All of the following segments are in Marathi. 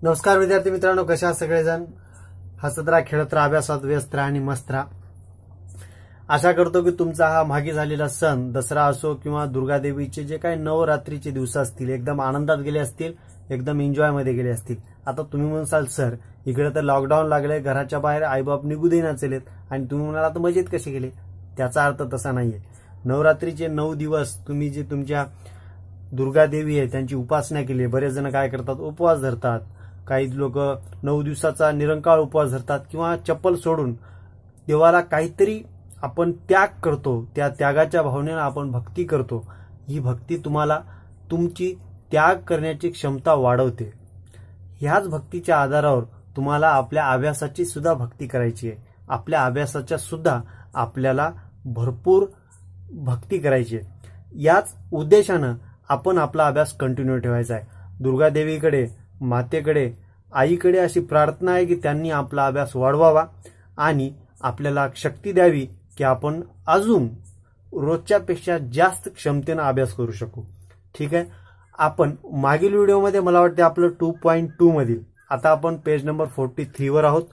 नमस्कार विद्यार्थी मित्रांनो, कशा आहात सगळेजण? हसत राहा, खेळत राहा, अभ्यासात व्यस्त राहा आणि मस्त राहा. आशा करतो की तुमचा हा मागे झालेला सण दसरा असो किंवा दुर्गादेवीचे जे काही नवरात्रीचे दिवस असतील एकदम आनंदात गेले असतील, एकदम एन्जॉय मध्ये गेले असतील. आता तुम्ही म्हणसाल सर इकडे तर लॉकडाऊन लागले, घराच्या बाहेर आईबाप निघू देना चलेत आणि तुम्ही म्हणाला तर मजेत कसे गेले. त्याचा अर्थ तसा नाहीये. नवरात्रीचे 9 दिवस तुम्ही जे तुमच्या दुर्गादेवी आहे त्यांची उपासना केली. बरेच जण काय करतात, उपवास धरतात. काही लोक 9 दिवसाचा निरंकाळ उपवास धरतात किंवा चप्पल सोडून देवाला काहीतरी आपण त्याग करतो. त्या त्यागाच्या भावनेने आपण भक्ती करतो. ही भक्ती तुम्हाला तुमची त्याग करण्याची क्षमता वाढवते. ह्याच भक्तीच्या आधारावर तुम्हाला आपल्या अभ्यासाची सुद्धा भक्ती करायची आहे. आपल्या अभ्यासाच्या सुद्धा आपल्याला भरपूर भक्ती करायची आहे. याच उद्देशानं आपण आपला अभ्यास कंटिन्यू ठेवायचा आहे. दुर्गादेवीकडे, मातेकडे, आईकडे अशी प्रार्थना आहे की त्यांनी आपला अभ्यास वाढवावा आणि आपल्याला शक्ती द्यावी की आपण अजून रोजच्यापेक्षा जास्त क्षमतेने अभ्यास करू शकू. ठीक आहे. आपण मागील व्हिडिओमध्ये मला वाटते आपलं 2.2 मधील, आता आपण पेज नंबर 43 वर आहोत.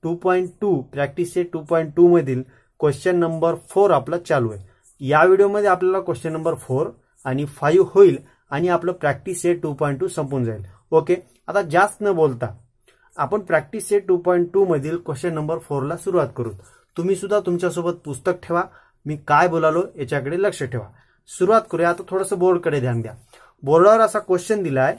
2.2 प्रॅक्टिस सेट 2.2 मधील क्वेश्चन नंबर 4 आपला चालू आहे. या व्हिडिओमध्ये आपल्याला क्वेश्चन नंबर 4 आणि 5 होईल आणि आपलं प्रॅक्टिस सेट 2.2 संपून जाईल. ओके. आता जास्त न बोलता आपण प्रॅक्टिस सेट 2.2 मधील क्वेश्चन नंबर 4 ला सुरुवात करू. तुम्ही सुद्धा तुमच्यासोबत पुस्तक ठेवा. मी काय बोलालो याच्याकडे लक्ष ठेवा. सुरुवात करूया. आता थोडंसं बोर्डकडे ध्यान द्या. बोर्डावर असा क्वेश्चन दिलाय,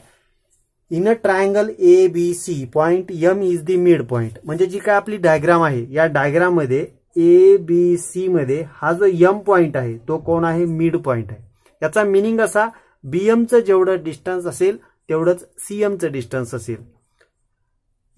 in a triangle ABC point M is the mid point. म्हणजे जी काय आपली डायग्राम आहे, या डायग्राम मध्ये ABC मध्ये हा जो M पॉइंट आहे तो कोण आहे? मिड पॉइंट आहे. याचा मिनिंग असा, BMचं जेवढं डिस्टन्स असेल तेवढंच CMचं डिस्टन्स असेल.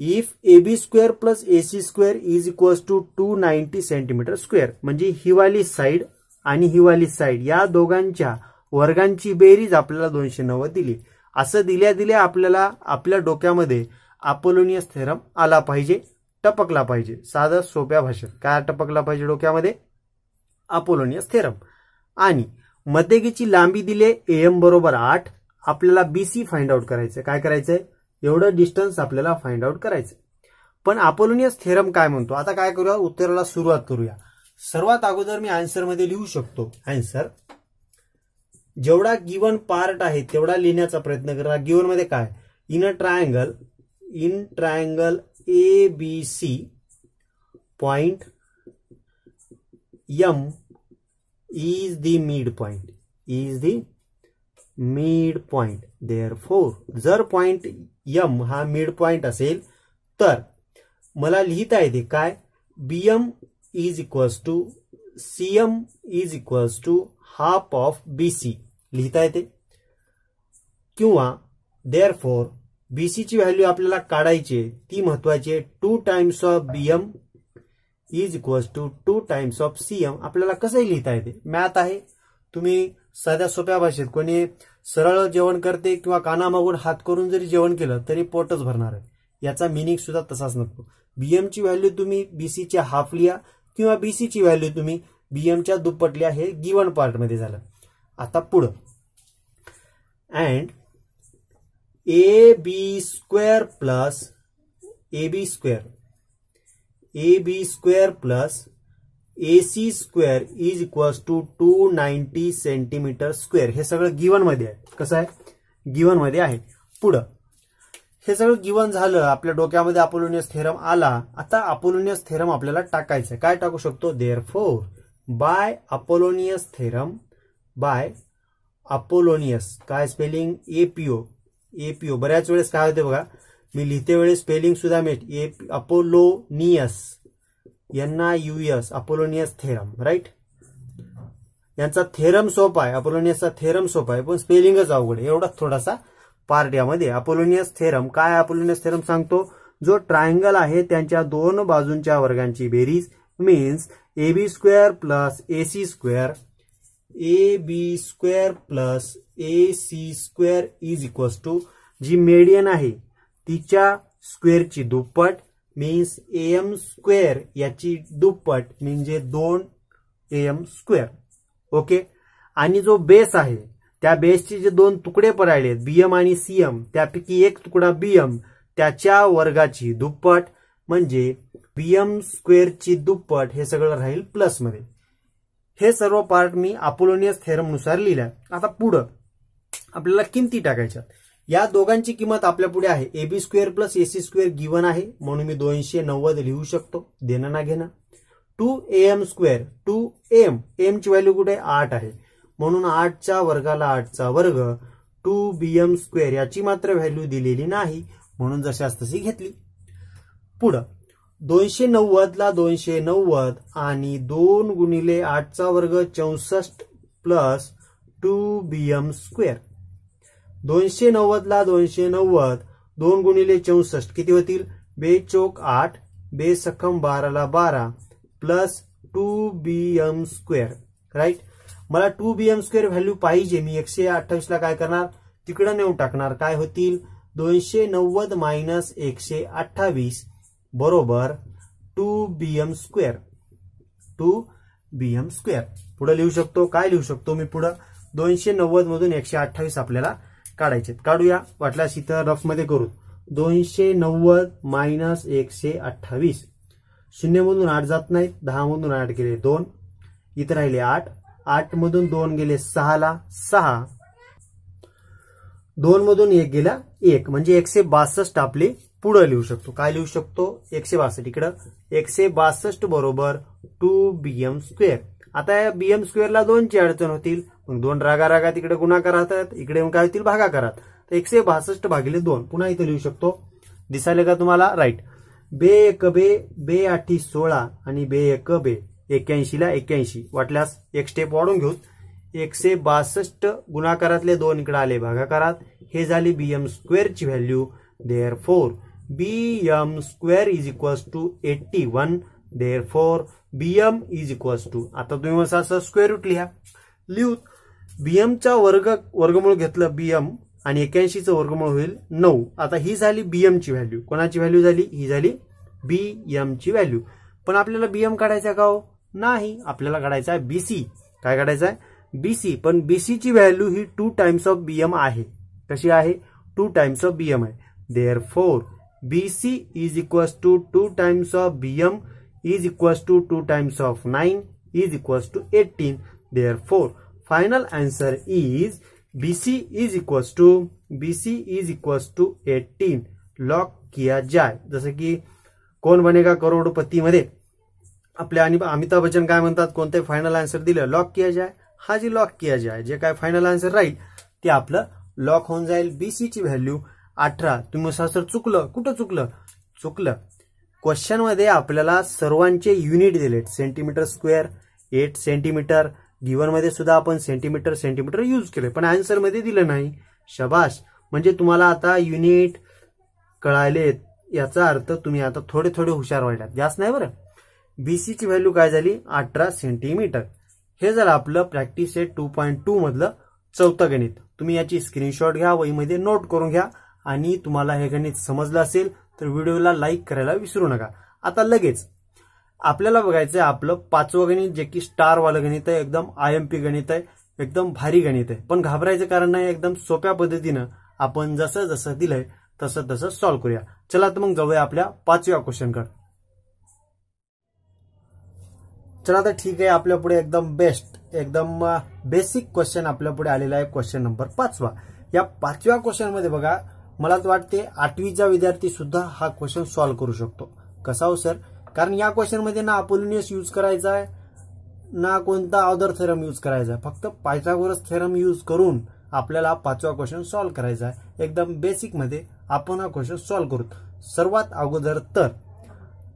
If AB square plus AC square is equals to 290 centimetre square. म्हणजे ही वाली साइड आणि ही वाली साइड या दोघांच्या वर्गांची बेरीज आपल्याला 290 दिली. असं दिल्या दिल्या आपल्याला आपल्या डोक्यामध्ये अपोलोनियस थेरम आला पाहिजे, टपकला पाहिजे. साधं सोप्या भाषेत काय टपकला पाहिजे डोक्यामध्ये? Apollonius theorem. आणि मध्यगेची लांबी दिले AM बरोबर 8. आपल्याला BC फाइंड आउट करायचं. काय करायचंय? एवढं डिस्टन्स आपल्याला फाइंड आउट करायचं. पण अपोलोनियस थेरम काय म्हणतो? आता काय करूया, उत्तराला सुरुवात करूया. सर्वात अगोदर मी आन्सर मध्ये लिहू शकतो. आन्सर जेवढा गिवन पार्ट आहे तेवढा लिहिण्याचा प्रयत्न करा. गिवन मध्ये काय? In triangle ABC point M is the midpoint. Therefore, जर पॉइंट M हा मिड पॉइंट असेल तर मला लिहिता येते काय? BM is equals to CM is equals to half of BC लिहिता येते. किंवा देअरफॉर BC ची व्हॅल्यू आपल्याला काढायची, ती महत्वाची आहे. 2 times of BM is equals to 2 times of CM. आपल्याला कसंही लिहिता येते. मॅथ आहे. तुम्ही साध्या सोप्या भाषेत, कोणी सरळ जेवण करते किंवा कानामागून हात करून जरी जेवण केलं तरी पोटच भरणार आहे. याचा मिनिंग सुद्धा तसाच नसतो. BM ची व्हॅल्यू तुम्ही BC च्या हाफ लिहा किंवा BC ची व्हॅल्यू तुम्ही BM च्या दुप्पट लिहा. हे गिवन पार्ट मध्ये झालं. आता पुढं, and AB square plus AC square is equals to 290 centimetre square. हे सगळं गिवन मध्ये आहे. कसं आहे? गिवन मध्ये आहे. पुढं हे सगळं गिवन झालं, आपल्या डोक्यामध्ये अपोलोनियस थेरम आला. आता अपोलोनियस थेरम आपल्याला टाकायचं. काय टाकू शकतो? देअरफॉर बाय अपोलोनियस काय स्पेलिंग? APO. बऱ्याच वेळेस काय होते बघा, मी लिहिते वेळेस स्पेलिंग सुद्धा Apollonius NIUS Apollonius theorem. Right. यांचा थेरम सोपा आहे, अपोलोनियसचा थेरम सोपा आहे, पण स्पेलिंगच अवघड आहे. एवढाच थोडासा पार्ट यामध्ये. अपोलोनियस थेरम काय? अपोलोनियस थेरम सांगतो, जो ट्रायंगल आहे त्यांच्या दोन बाजूंच्या वर्गांची बेरीज means AB square plus AC square is equals to जी मेडियन आहे तिच्या स्क्वेअरची दुप्पट मीन्स AM स्क्वेअर याची दुप्पट म्हणजे 2AM स्क्वेअर. ओके. आणि जो बेस आहे त्या बेसचे जे दोन तुकडे पडायले BM आणि CM, त्यापैकी एक तुकडा BM त्याच्या वर्गाची दुप्पट म्हणजे बीएम स्क्वेअरची दुप्पट हे सगळं राहील प्लस मध्ये. हे सर्व पार्ट मी अपोलोनियस थेरम नुसार लिहिलाय. आता पुढं आपल्याला किमती टाकायच्या. या दोघांची किंमत आपल्या पुढे आहे AB square plus AC square given आहे म्हणून मी 290 लिहू शकतो, देणं ना घेणं. 2AM स्क्वेअर 2AM ची व्हॅल्यू कुठे 8 आहे म्हणून 8च्या वर्गाला 8चा वर्ग 2BM स्क्वेअर याची मात्र व्हॅल्यू दिलेली नाही म्हणून जशास तशी घेतली. पुढं 290 ला 290 आणि 2 गुणिले 8चा वर्ग 64 प्लस 2BM स्क्वेअर. 290 ला 290 2 गुणिले 64 किती होतील 2 चौक 8 2 सखम 12 ला 12 प्लस 2BM स्क्वेअर. राईट. मला 2BM स्क्वेअर व्हॅल्यू पाहिजे. मी 128 ला काय करणार तिकडे नेऊन टाकणार. काय होतील 290 मायनस 128 बरोबर 2BM स्क्वेअर. 2BM स्क्वेअर पुढे लिहू शकतो. काय लिहू शकतो मी पुढे 290 मधून 128 आपल्याला काढायचे. काढूया. वाटल्यास इथं रफ मध्ये करू. 290 मायनस 128 0 मधून 8 जात नाहीत. 10 मधून 8 गेले 2 इथं राहिले 8. 8 मधून 2 गेले 6 ला 6 2 मधून 1 गेला 1 म्हणजे 162 आपले पुढे लिहू शकतो. काय लिहू शकतो 162 इकडं 162 बरोबर 2BM स्क्वेअर. आता या BM स्क्वेअरला 2ची अडचण होतील मग 2 रागा तिकडे गुणाकार राहतात इकडे काय होतील भागाकारात. तर 162 भागिले 2 पुन्हा इथे लिहू शकतो. दिसायला का तुम्हाला. राईट. बे 1 बे 2 8 16 आणि बे 1 बे 81 ला 81 वाटल्यास एक स्टेप वाढून घेऊ. 162 गुणाकारातले 2 इकडे आले भागाकारात. हे झाली BM स्क्वेअरची value. Therefore BM square is equals to 81. Therefore BM is equals to आता तुम्ही असं स्क्वेअर रूट लिहू. BM चा वर्गमूळ घेतलं BM आणि 81 चं वर्गमूळ होईल 9. आता ही झाली BM ची व्हॅल्यू. कोणाची व्हॅल्यू झाली ही झाली BM ची व्हॅल्यू. पण आपल्याला BM काढायचा का हो नाही. आपल्याला काढायचा आहे BC. काय काढायचं आहे BC. पण BC ची व्हॅल्यू ही 2 टाइम्स ऑफ BM आहे. कशी आहे 2 टाइम्स ऑफ BM आहे. Therefore BC is equals to 2 times of BM is equals to 2 times of 9 is equals to 18. Therefore, final answer is BC is equals to 18. Lock किया जाए. जसं की कोण बनेगा करोडपती मध्ये आपल्या अमिताभ बच्चन काय म्हणतात कोणते फायनल आन्सर दिलं लॉक किया जाए. हा जी लॉक किया जाए जे काय फायनल आन्सर राहील ते आपलं लॉक होऊन जाईल. BC ची व्हॅल्यू 18. तुम्ही सर चुकलं. कुठं चुकलं क्वेश्चन मध्ये आपल्याला सर्वांचे युनिट दिलेत. Centimetre square 8 centimetre. गिवन मध्ये सुद्धा आपण सेंटीमीटर यूज केले पण आन्सर मध्ये दिलं नाही. शबाश. म्हणजे तुम्हाला आता युनिट कळालेत याचा अर्थ तुम्ही आता थोडे हुशार व्हायलात. जास्त नाही बरं. BC ची व्हॅल्यू काय झाली 18 सेंटीमीटर. हे झालं आपलं प्रॅक्टिस सेट 2.2 मधलं 4थं गणित. तुम्ही याची स्क्रीनशॉट घ्या वहीमध्ये नोट करून घ्या आणि तुम्हाला हे गणित समजलं असेल तर व्हिडिओला लाईक करायला विसरू नका. आता लगेच आपल्याला बघायचंय आपलं 5वं गणित जे की स्टार वालं गणित आहे. एकदम IMP गणित आहे. एकदम भारी गणित आहे. पण घाबरायचं कारण नाही. एकदम सोप्या पद्धतीनं आपण जसं दिलंय तसं सॉल्व्ह करूया. चला तर मग जाऊया आपल्या 5व्या क्वेश्चनकडे. चला तर ठीक आहे. आपल्या पुढे एकदम एकदम बेसिक क्वेश्चन आपल्या पुढे आलेला आहे. Question number 5. या 5व्या क्वेश्चन मध्ये बघा मला वाटते 8वीचा विद्यार्थी सुद्धा हा क्वेश्चन सॉल्व्ह करू शकतो. कसा हो सर. कारण या क्वेश्चन मध्ये ना अपोलोनियस यूज करायचा आहे ना कोणता अदर थेरम यूज करायचा आहे. फक्त पायथागोरस थेरम यूज करून आपल्याला 5वा क्वेश्चन सॉल्व्ह करायचा आहे. एकदम बेसिक मध्ये आपण हा क्वेश्चन सॉल्व्ह करू. सर्वात अगोदर तर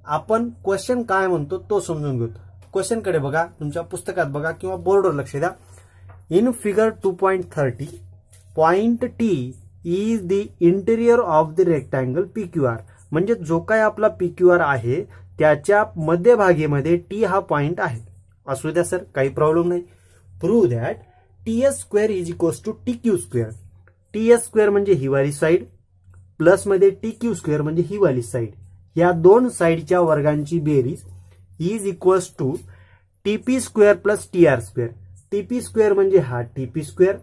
आपण क्वेश्चन काय म्हणतो तो समजून घेऊ. क्वेश्चन कडे बघा. तुमच्या पुस्तकात बघा किंवा बोर्डवर लक्ष द्या. In figure 2.30 point T is the interior of the rectangle PQR. म्हणजे जो काय आपला PQR आहे त्याच्या मध्यभागीमध्ये T हा पॉइंट आहे. असू द्या सर काही प्रॉब्लेम नाही. Prove that TS square is equals to TQ square. TS square म्हणजे ही वाली साइड प्लस मध्ये TQ स्क्वेअर म्हणजे ही वाली साइड. या दोन साइडच्या वर्गांची बेरीज is equals to TP square plus TR square. TP square म्हणजे हा TP square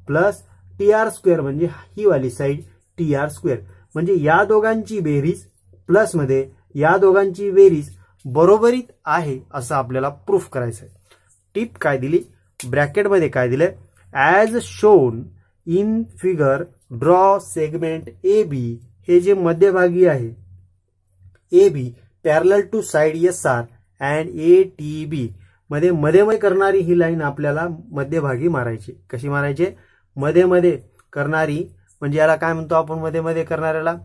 plus TR square म्हणजे ही वाली साइड TR स्क्वेअर. म्हणजे या दोघांची बेरीज प्लस मध्ये या दोघांची बेरीज बरोबरीत आहे असं आपल्याला प्रूफ करायचं आहे. टिप काय दिली, ब्रॅकेटमध्ये काय दिलंय, as shown in figure draw segment A B, हे जे मध्यभागी आहे A B parallel to side SR and ATB मध्ये मध्ये करणारी ही लाईन आपल्याला मध्यभागी मारायची. कशी मारायची, मध्ये करणारी, म्हणजे याला काय म्हणतो आपण, मध्ये करणाऱ्याला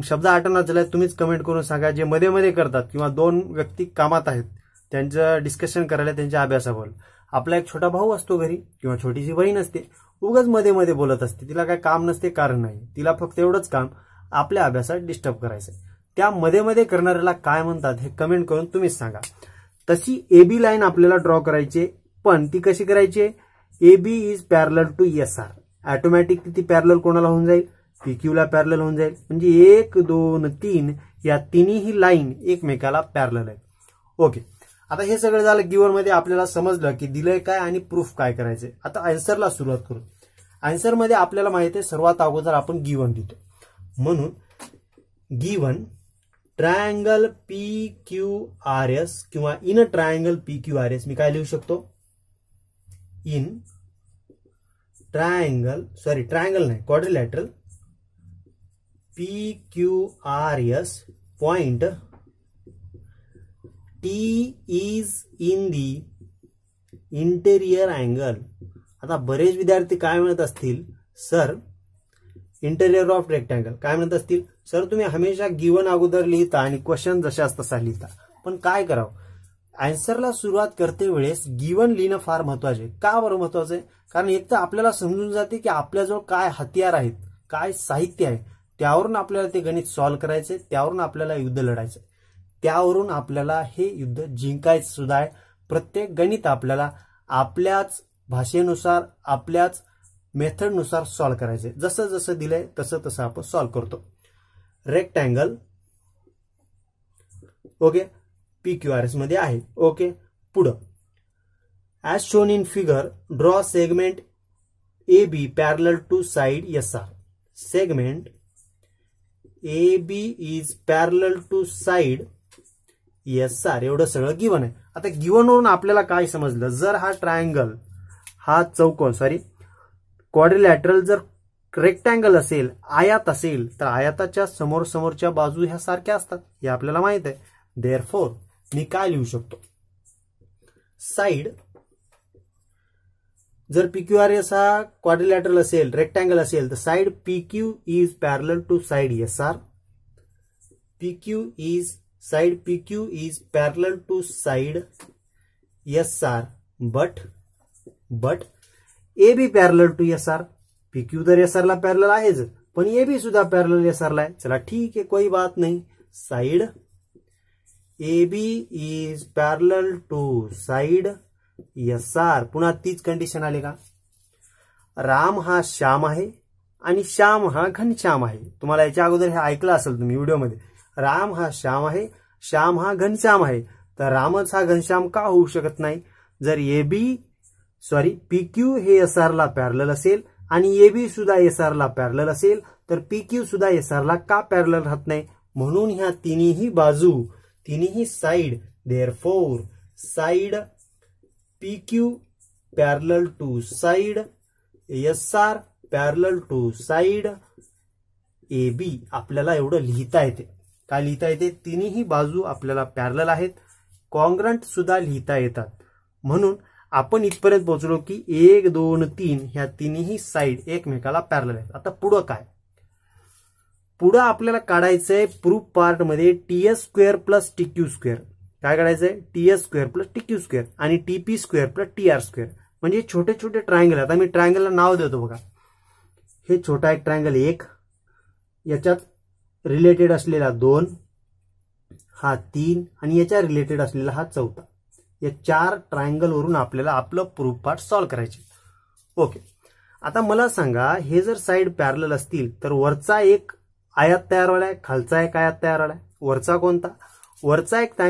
शब्द आठवणार झाला तुम्हीच कमेंट करून सांगा. जे मध्ये करतात किंवा दोन व्यक्ती कामात आहेत त्यांचं डिस्कशन करायला त्यांच्या अभ्यासावर, आपला एक छोटा भाऊ असतो घरी किंवा छोटीशी बहीण असते, उगाच मध्ये बोलत असते, तिला काय काम नसते, कारण नाही, तिला फक्त एवढंच काम आपल्या अभ्यासात डिस्टर्ब करायचं. त्या मध्ये करणाऱ्याला काय म्हणतात हे कमेंट करून तुम्हीच सांगा. तशी AB लाईन आपल्याला ड्रॉ करायची, पण ती कशी करायची, AB is parallel to SR, automatic ती पॅरलल कोणाला होऊन जाईल, PQ ला पॅरलल होऊन जाईल. म्हणजे 1 2 3 या तिन्ही लाईन एकमेकाला पॅरलल आहेत. ओके, आता हे सगळं झालं. गिव्हन मध्ये आपल्याला समजलं की दिलंय काय आणि प्रूफ काय करायचंय. आता आन्सरला सुरुवात करू. आन्सर मध्ये आपल्याला माहिती आहे सर्वात अगोदर आपण गिव्हन देतो, म्हणून गिव्हन ट्रायंगल PQRS किंवा इन ट्रायंगल PQRS मी काय लिहू शकतो, इन ट्रायंगल नाही quadrilateral PQRS point T is in the interior angle. आता बरेच विद्यार्थी काय म्हणत असतील, सर इंटेरियर ऑफ रेक्टँगल काय म्हणत असतील, सर तुम्ही हमेशा गिव्हन अगोदर लिहिता आणि क्वेश्चन जशाच तसा लिहिता, पण काय करावं, आन्सरला सुरुवात करते वेळेस गिव्हन लिहिणं फार महत्वाचे. का बरं महत्वाचं आहे, कारण एक तर आपल्याला समजून जाते की आपल्याजवळ काय हत्यार आहेत, काय साहित्य आहे, त्यावरून आपल्याला ते गणित सॉल्व्ह करायचे, त्यावरून आपल्याला युद्ध लढायचं, त्यावरून आपल्याला हे युद्ध जिंकायचं सुद्धा आहे. प्रत्येक गणित आपल्याला आपल्याच भाषेनुसार आपल्याच मेथडनुसार सॉल्व्ह करायचे. जसं जसं दिलंय तसं तसं आपण सॉल्व्ह करतो. रेक्टँगल ओके PQRS मध्ये आहे. ओके, पुढं as shown in figure draw segment AB parallel to side SR. Segment AB is parallel to side SR. एवढं सगळं गिव्हन आहे. आता गिव्हन वरून आपल्याला काय समजलं, जर हा ट्रायंगल, हा चौकोन क्वाड्रिलॅटरल जर रेक्टँगल असेल, आयात असेल, तर आयाताच्या समोरच्या बाजू ह्या सारख्या असतात हे आपल्याला माहित आहे. देअरफॉर मी काय लिहू शकतो, साइड, जर PQRS हा क्वाड्रिलॅटरल असेल, रेक्टँगल असेल, तर side PQ is parallel to side SR. Side PQ is parallel to side SR, but AB parallel to SR. PQ तर SR ला पॅरलल आहेच, पण AB सुद्धा पॅरलल SR ला आहे. चला ठीक आहे, कोई बात नाही. Side AB is parallel to side SR. पुन्हा तीच कंडिशन आली का, राम हा श्याम आहे आणि श्याम हा घनश्याम आहे. तुम्हाला याच्या अगोदर हे ऐकलं असेल तुम्ही व्हिडिओमध्ये, राम हा श्याम आहे, श्याम हा घनश्याम आहे, तर रामच हा घनश्याम का होऊ शकत नाही. जर PQ हे SR ला पॅरलल असेल आणि AB सुद्धा SR ला पॅरलल असेल, तर PQ सुद्धा SR ला का पॅरलल राहत नाही. म्हणून ह्या तिन्ही बाजू, तिन्ही side, therefore side PQ parallel to side SR parallel to side AB. आपल्याला एवढं लिहिता येते. काय लिहिता येते, तिन्ही बाजू आपल्याला पॅरलल आहेत, कॉन्ग्रंट सुद्धा लिहिता येतात. म्हणून आपण इथपर्यंत पोहोचलो की 1 2 3 ह्या तिन्ही साइड एकमेकाला पॅरलल आहेत. आता पुढं काय, पुढं आपल्याला काढायचंय प्रूफ पार्ट मध्ये TS² प्लस TQ². काय काढायचंय, TS² प्लस TQ² आणि TP² प्लस TR². म्हणजे छोटे छोटे ट्रायंगल. आता मी ट्रायंगलला नाव देतो बघा. हे छोटा एक ट्रायंगल 1, याच्यात रिलेटेड असलेला 2, हा 3 आणि याच्या रिलेटेड असलेला हा 4. या 4 ट्रायंगल वरून आपल्याला आपलं प्रूफ पार्ट सॉल्व्ह करायचे. ओके, आता मला सांगा, हे जर साइड पॅरलल असतील तर वरचा एक आयात तयार व्हायला, खालचा एक आयात तयार व्हायला. वरचा कोणता, वरचा एक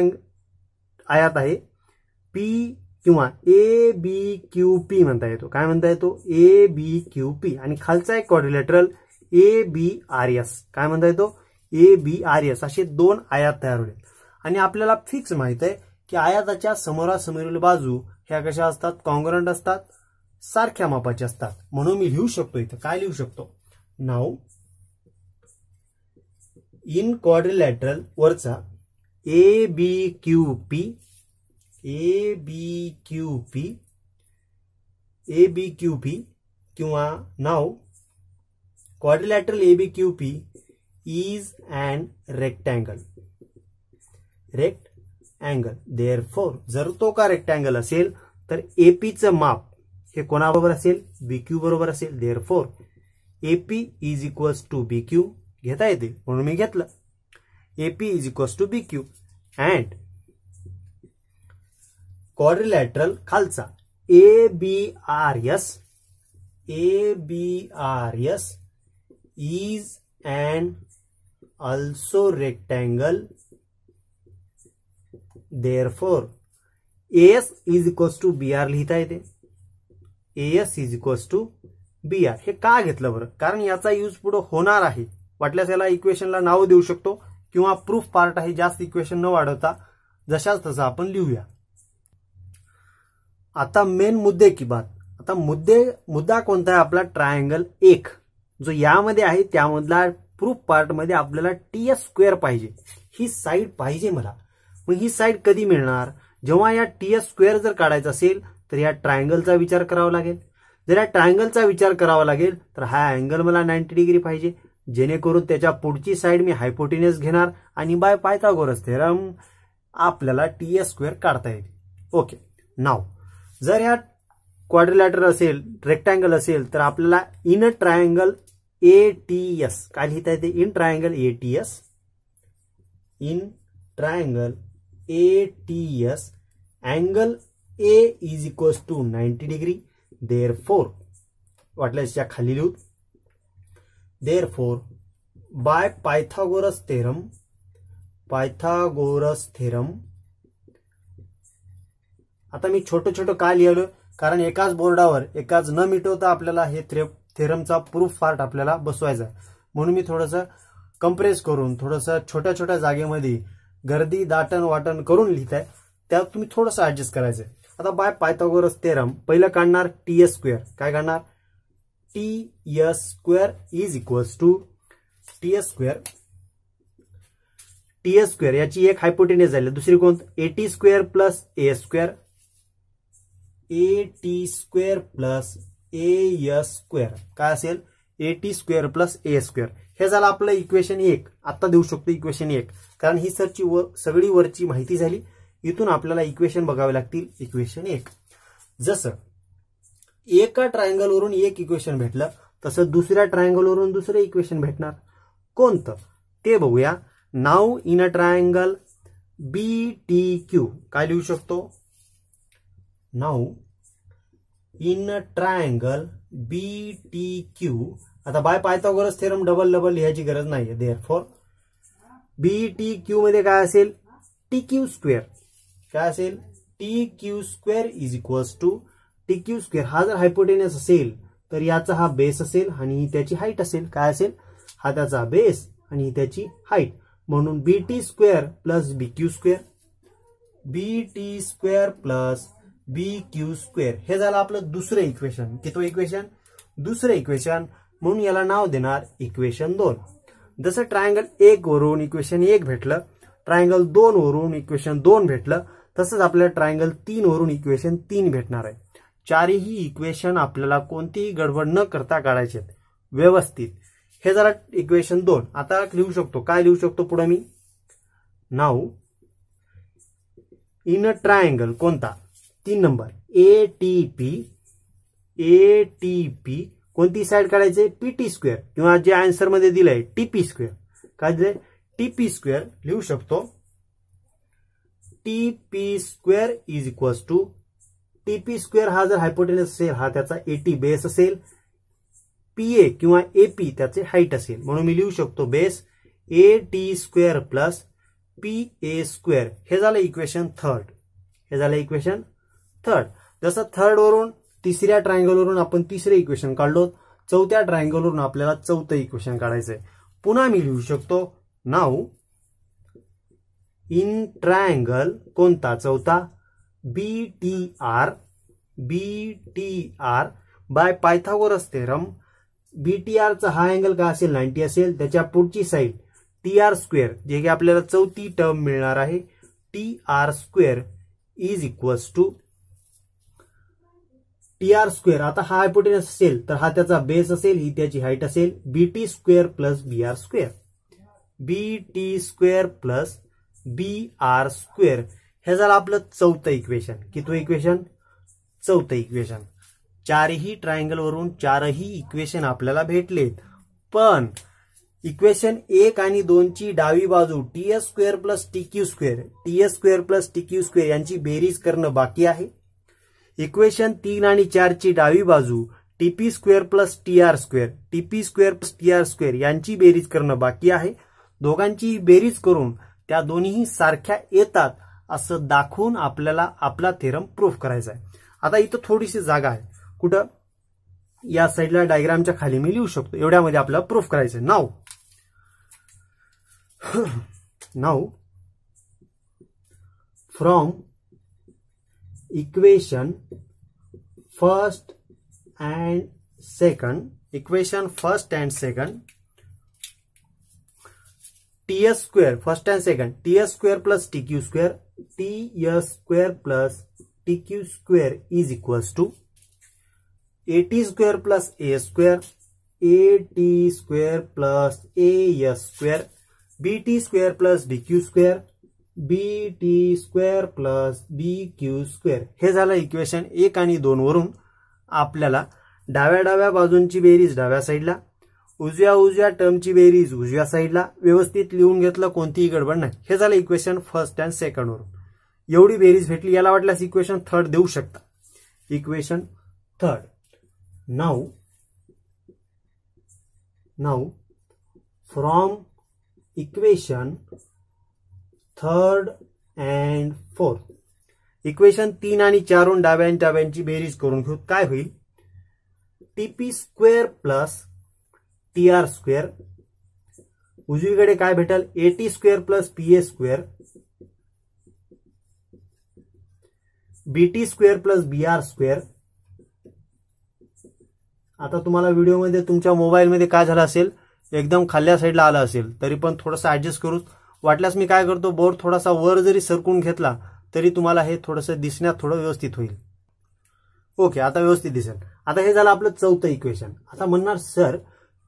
आयात आहे P किंवा ABQP म्हणता येतो. काय म्हणता येतो, ABQP. आणि खालचा एक क्वाड्रिलॅटरल ABRS काय म्हणता येतो ABRS असे दोन आयात तयार होईल आणि आपल्याला फिक्स माहित आहे की आयाताच्या समोरासमोरील बाजू ह्या कशा असतात कॉन्ग्रुएंट असतात सारख्या मापाच्या असतात म्हणून मी लिहू शकतो इथं काय लिहू शकतो नाउ इन क्वाड्रिलॅटरल वरचा ABQP किंवा now quadrilateral ABQP is an rectangle therefore जर तो का रेक्टँगल असेल तर AP चं माप हे कोणाबरोबर असेल BQ बरोबर असेल therefore AP is equals to BQ घेता येतील म्हणून मी घेतलं AP is equals to BQ and quadrilateral खालचा ABRS is an also rectangle therefore AS is equals to BR लिहिता येते AS is equals to BR हे का घेतलं बरं कारण याचा यूज पुढे होणार आहे वाटल्यास याला इक्वेशनला नाव देऊ शकतो किंवा प्रूफ पार्ट आहे जास्त इक्वेशन न वाढवता जशाच तसा आपण लिहूया आता मेन मुद्दे की बात आता मुद्दा कोणता आहे आपला ट्रायंगल 1 जो यामध्ये आहे त्यामधला प्रूफ पार्ट मध्ये आपल्याला TS² पाहिजे ही साइड पाहिजे मला मग ही साइड कधी मिळणार जेव्हा या TS² जर काढायचा असेल तर या ट्रायंगलचा विचार करावा लागेल जर या ट्रायंगलचा विचार करावा लागेल तर हा अँगल मला 90 डिग्री पाहिजे जेणेकरून त्याच्या पुढची साइड मी हायपोटेन्यूस घेणार आणि बाय पायथागोरस थेरम आपल्याला TS² काढता येईल ओके नाउ जर ह्या क्वाड्रिलॅटरल असेल रेक्टँगल असेल तर आपल्याला इन ट्रायंगल ATS काय लिहिता येते in triangle ATS angle A is equals to 90 degree therefore वाटल्यास या खाली लिहू देअरफॉर बाय पायथागोरस थेरम आता मी छोटं का लिहिलं कारण एकाच बोर्डावर एकाच न मिटवता आपल्याला हे थेरमचा प्रूफ पार्ट आपल्याला बसवायचा म्हणून मी थोडंसं कंप्रेस करून थोडंसं छोट्या जागेमध्ये गर्दी दाटन वाटण करून लिहिताय त्यात तुम्ही थोडंसं ऍडजस्ट करायचंय आता बाय पायथागोरस थेरम पहिलं काढणार TS² काय काढणार TS² is equals to TS² याची एक हायपोटेन्यूस झाली दुसरी कोणती AT² plus AS² plus AS² काय असेल AT² प्लस AS² हे झालं आपलं इक्वेशन 1 आता देऊ शकतो इक्वेशन 1 कारण ही सगळी वरची माहिती झाली इथून आपल्याला इक्वेशन बघावे लागतील इक्वेशन 1 जसं एका ट्रायंगल वरून एक इक्वेशन भेटलं तसं दुसऱ्या ट्रायंगल वरून दुसरं इक्वेशन भेटणार कोणतं ते बघूया now in a triangle BTQ काय लिहू शकतो now in a triangle BTQ आता बाय पायथागोरस थेरम डबल लिहायची गरज नाहीये देअरफॉर BTQ मध्ये काय असेल TQ² काय असेल TQ² is equals to TQ² हा जर हायपोटेन्यूस असेल तर याचा हा बेस असेल आणि ही त्याची हाईट असेल काय असेल हा त्याचा बेस आणि ही त्याची हाईट म्हणून BT² plus BQ² plus BQ² हे झालं आपलं दुसरं इक्वेशन कितवं इक्वेशन दुसरं इक्वेशन म्हणून याला नाव देणार इक्वेशन 2 जसं ट्रायंगल 1 वरून इक्वेशन 1 भेटलं ट्रायंगल 2 वरून इक्वेशन 2 भेटलं तसंच आपल्याला ट्रायंगल 3 वरून इक्वेशन 3 भेटणार आहे चारही इक्वेशन आपल्याला कोणतीही गडबड न करता काढायचे आहेत व्यवस्थित हे जरा इक्वेशन 2 आता लिहू शकतो काय लिहू शकतो पुढे me now in a triangle कोणता 3 नंबर ATP कोणती साइड काढायचे PT² किंवा जे आन्सर मध्ये दिलंय TP² काय दिलंय TP² लिहू शकतो TP² is equals to TP² हा जर हायपोटेन्यूस असेल हा त्याचा AT बेस असेल PA किंवा AP त्याचे हाईट असेल म्हणून मी लिहू शकतो बेस AT² प्लस PA² हे झालं इक्वेशन 3 जसं 3rd वरून तिसऱ्या ट्रायंगल वरून आपण तिसरे इक्वेशन काढलो चौथ्या ट्रायंगलवरून आपल्याला चौथं इक्वेशन काढायचंय. पुन्हा मी लिहू शकतो नाऊ इन ट्रायंगल कोणता चौथा BTR bye Pythagoras theorem. BTR चा हा अँगल काय असेल 90 असेल. त्याच्या पुढची साईड TR स्क्वेअर जे की आपल्याला चौथी टर्म मिळणार आहे TR square is equals to TR square. आता हा हायपोटेनस असेल तर हा त्याचा बेस असेल, ही त्याची हाईट असेल. BT square plus BR square. BT square plus BR square हे झालं आपलं चौथं इक्वेशन. किती इक्वेशन? चौथं इक्वेशन. चारही ट्रायंगल वरून चारही इक्वेशन आपल्याला भेटलेत. पण इक्वेशन 1 आणि 2 ची डावी बाजू TS square plus TQ square, TS square plus TQ square यांची बेरीज करणं बाकी आहे. इक्वेशन 3 आणि 4 ची डावी बाजू TP square plus TR square, TP square plus TR square यांची बेरीज करणं बाकी आहे. दोघांची बेरीज करून त्या दोन्ही सारख्या येतात असं दाखवून आपल्याला आपला थेरम प्रूफ करायचा आहे. आता इथं थोडीशी जागा आहे. कुठं? या साईडला डायग्रामच्या खाली मी लिहू शकतो. एवढ्यामध्ये आपल्याला प्रूफ करायचं आहे. Now from equation first and second TS square first and second TS square plus TQ square, TS square plus TQ square is equals to AT square plus AS square, AT square plus AS square, BT square plus BQ square, BT square plus BQ square. हे झालं इक्वेशन 1 आणि 2 वरून आपल्याला डाव्या बाजूंची बेरीज डाव्या साईडला, उजव्या टर्मची बेरीज उजव्या साईडला व्यवस्थित लिहून घेतलं, कोणतीही गडबड नाही. हे झालं इक्वेशन फर्स्ट अँड सेकंड वरून. एवढी बेरीज भेटली. याला वाटल्यास इक्वेशन थर्ड देऊ शकता. Equation third now from equation third and fourth. Equation 3 आणि 4 वरून डाव्यांची बेरीज करून घेऊ. काय होईल? TP square plus TR square. उजवीकडे काय भेटेल? AT square plus PA square, BT square plus BR square. आता तुम्हाला व्हिडिओमध्ये तुमच्या मोबाईलमध्ये काय झालं असेल, एकदम खाल्ल्या साईडला आलं असेल, तरी पण थोडंसं ऍडजस्ट करू. वाटल्यास मी काय करतो, बोर्ड थोडासा वर जरी सरकून घेतला तरी तुम्हाला हे थोडंसं दिसण्यात थोडं व्यवस्थित होईल. ओके, आता व्यवस्थित दिसेल. आता हे झालं आपलं चौथं इक्वेशन. आता म्हणणार सर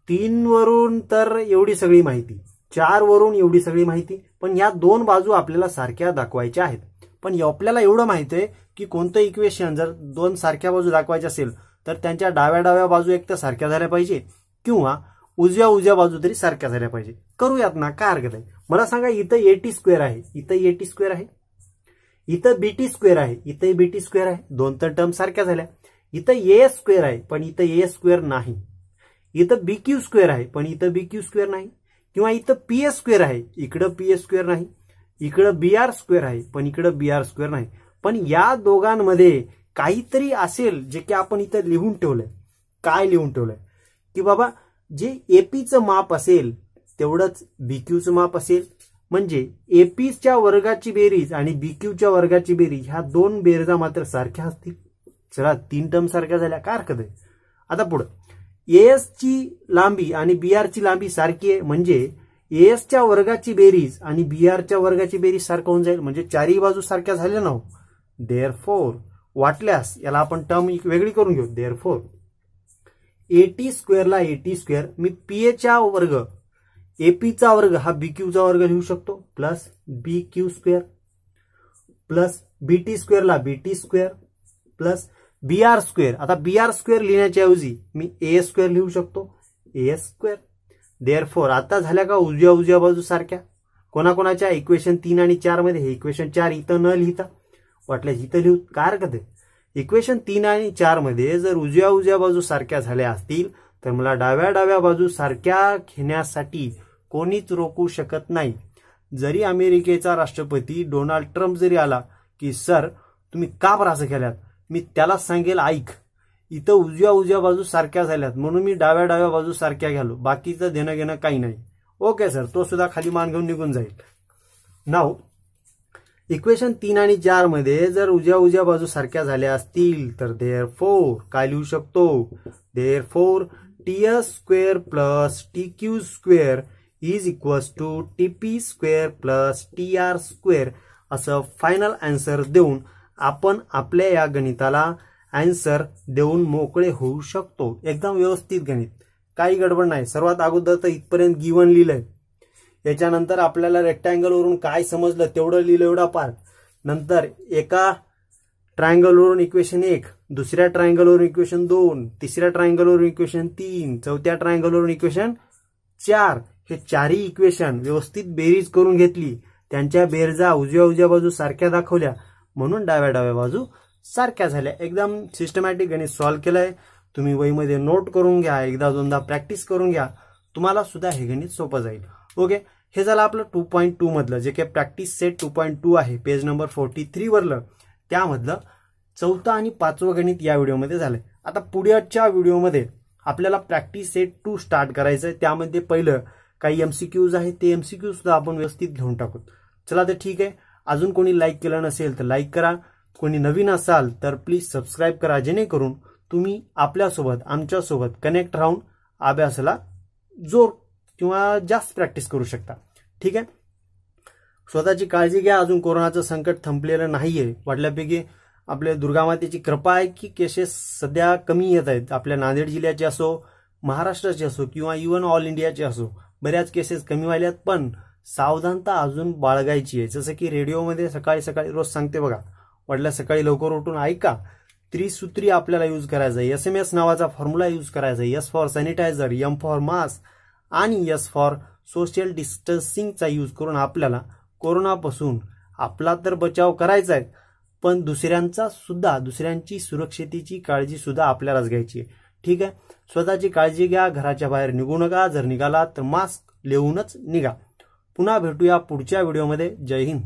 3 वरून तर एवढी सगळी माहिती, 4 वरून एवढी सगळी माहिती, पण या 2 बाजू आपल्याला सारख्या दाखवायच्या आहेत. पण आपल्याला एवढं माहिती आहे की कोणतं इक्वेशन जर 2 सारख्या बाजू दाखवायच्या असेल तर त्यांच्या डाव्या बाजू एक तर सारख्या झाल्या पाहिजे किंवा उजव्या बाजू तरी सारख्या झाल्या पाहिजे. करूयात ना, काय हरकत आहे. मला सांगा, इथं AT स्क्वेअर आहे, इथं AT स्क्वेअर आहे, इथं BT स्क्वेअर आहे, इथं BT स्क्वेअर आहे. 2 तर टर्म सारख्या झाल्या. इथं AS स्क्वेअर आहे पण इथं AS स्क्वेअर नाही. इथं BQ स्क्वेअर आहे पण इथं BQ स्क्वेअर नाही. किंवा इथं PS स्क्वेअर आहे, इकडं PS स्क्वेअर नाही. इकडं BR स्क्वेअर आहे पण इकडं BR स्क्वेअर नाही. पण या दोघांमध्ये काहीतरी असेल जे की आपण इथं लिहून ठेवलंय. काय लिहून ठेवलंय? की बाबा जे APचं माप असेल तेवढंच BQचं माप असेल. म्हणजे APच्या वर्गाची बेरीज आणि BQच्या वर्गाची बेरीज ह्या 2 बेरजा मात्र सारख्या असतील. चला, 3 टर्म सारख्या झाल्या, काय हरकत आहे. आता पुढे AS ची लांबी आणि BR ची लांबी सारखी आहे, म्हणजे AS च्या वर्गाची बेरीज आणि BR च्या वर्गाची बेरीज सारखं होऊन जाईल. म्हणजे चारही बाजू सारख्या झाल्या ना. देअरफॉर वाटल्यास याला आपण टर्म वेगळी करून घेऊ. Therefore AT स्क्वेअरला AT square me PA चा वर्ग AP चा वर्ग हा BQ चा वर्ग लिहू शकतो plus BQ square plus BT स्क्वेअरला BT square plus BR square. आता BR स्क्वेअर लिहिण्याच्या ऐवजी मी AS स्क्वेअर लिहू शकतो, AS स्क्वेअर. देअरफॉर आता झाल्या का उजव्या बाजू सारख्या. कोणाकोणाच्या? इक्वेशन 3 आणि 4 मध्ये. हे इक्वेशन 4 इथं न लिहिता वाटल्यास इथं लिहू, काय हरकत आहे. इक्वेशन 3 आणि 4 मध्ये जर उजव्या बाजू सारख्या झाल्या असतील तर मला डाव्या बाजू सारख्या घेण्यासाठी कोणीच रोखू शकत नाही. जरी अमेरिकेचा राष्ट्रपती डोनाल्ड ट्रम्प जरी आला की सर तुम्ही का बरं असं केल्यात, मी त्याला सांगेल ऐक, इथं उजव्या बाजू सारख्या झाल्यात म्हणून मी डाव्या बाजू सारख्या घ्यालो, बाकीचं देणं घेणं काही नाही. ओके सर, तो सुद्धा खाली मान घेऊन निघून जाईल. नाव इक्वेशन 3 आणि 4 मध्ये जर उजव्या बाजू सारख्या झाल्या असतील तर देअरफोर काय लिहू शकतो, therefore ts square plus tq square is equals to tp square plus tr square असं फायनल आन्सर देऊन आपण आपल्या या गणिताला आन्सर देऊन मोकळे होऊ शकतो. एकदम व्यवस्थित गणित, काही गडबड नाही. सर्वात अगोदर तर इथपर्यंत गिवन लिहिलंय, याच्यानंतर आपल्याला रेक्टँगल वरून काय समजलं तेवढं लिहिलं एवढा पार्ट. नंतर एका ट्रायंगल वरून इक्वेशन 1, दुसऱ्या ट्रायंगल वरून इक्वेशन 2, तिसऱ्या ट्रायंगल वरून इक्वेशन 3, चौथ्या ट्रायंगल वरून इक्वेशन 4. हे चारही इक्वेशन व्यवस्थित बेरीज करून घेतली, त्यांच्या बेरजा उजव्या बाजू सारख्या दाखवल्या म्हणून डाव्या बाजू सारख्या झाल्या. एकदम सिस्टमॅटिक गणित सॉल्व्ह केलंय. तुम्ही वहीमध्ये नोट करून घ्या, एकदा दोनदा प्रॅक्टिस करून घ्या, तुम्हाला सुद्धा हे गणित सोपं जाईल. ओके, हे झालं आपलं 2.2 मधलं, जे काही प्रॅक्टिस सेट 2.2 आहे, पेज नंबर 43 वरलं, त्यामधलं 4थं आणि 5वं गणित या व्हिडिओमध्ये झालंय. आता पुढच्या व्हिडिओमध्ये आपल्याला प्रॅक्टिस सेट 2 स्टार्ट करायचंय. त्यामध्ये पहिलं काही एमसीक्यूज आहे, ते एमसीक्यू सुद्धा आपण व्यवस्थित घेऊन टाकू. चला तर ठीक आहे. अजून कोणी लाईक केलं नसेल तर लाईक करा, कोणी नवीन असाल तर प्लीज सबस्क्राईब करा, जेणेकरून तुम्ही आपल्यासोबत आमच्यासोबत कनेक्ट राहून अभ्यासाला जोर किंवा जास्त प्रॅक्टिस करू शकता. ठीक आहे. स्वतःची काळजी घ्या. अजून कोरोनाचं संकट थांबलेलं नाहीये. वाटल्यापैकी आपल्या दुर्गामातेची कृपा आहे की केसेस सध्या कमी येत आहेत. आपल्या नांदेड जिल्ह्याचे असो, महाराष्ट्राचे असो किंवा इव्हन ऑल इंडियाचे असो, बऱ्याच केसेस कमी व्हायल्यात. पण सावधानता अजून बाळगायची आहे. जसं की रेडिओमध्ये सकाळी रोज सांगते बघा, वाटल्या सकाळी लवकर उठून ऐका. त्रिसूत्री आपल्याला यूज करायचा आहे. SMS नावाचा फॉर्म्युला यूज करायचा आहे. S for sanitiser, M for mask आणि S फॉर सोशल डिस्टन्सिंगचा यूज करून आपल्याला कोरोनापासून आपला तर बचाव करायचा आहे, पण दुसऱ्यांची सुरक्षितेची काळजी सुद्धा आपल्यालाच घ्यायची आहे. ठीक आहे. स्वतःची काळजी घ्या. घराच्या बाहेर निघू नका. जर निघाला तर मास्क लावूनच निघा. पुन्हा भेटूया पुढच्या व्हिडिओमध्ये. जय हिंद.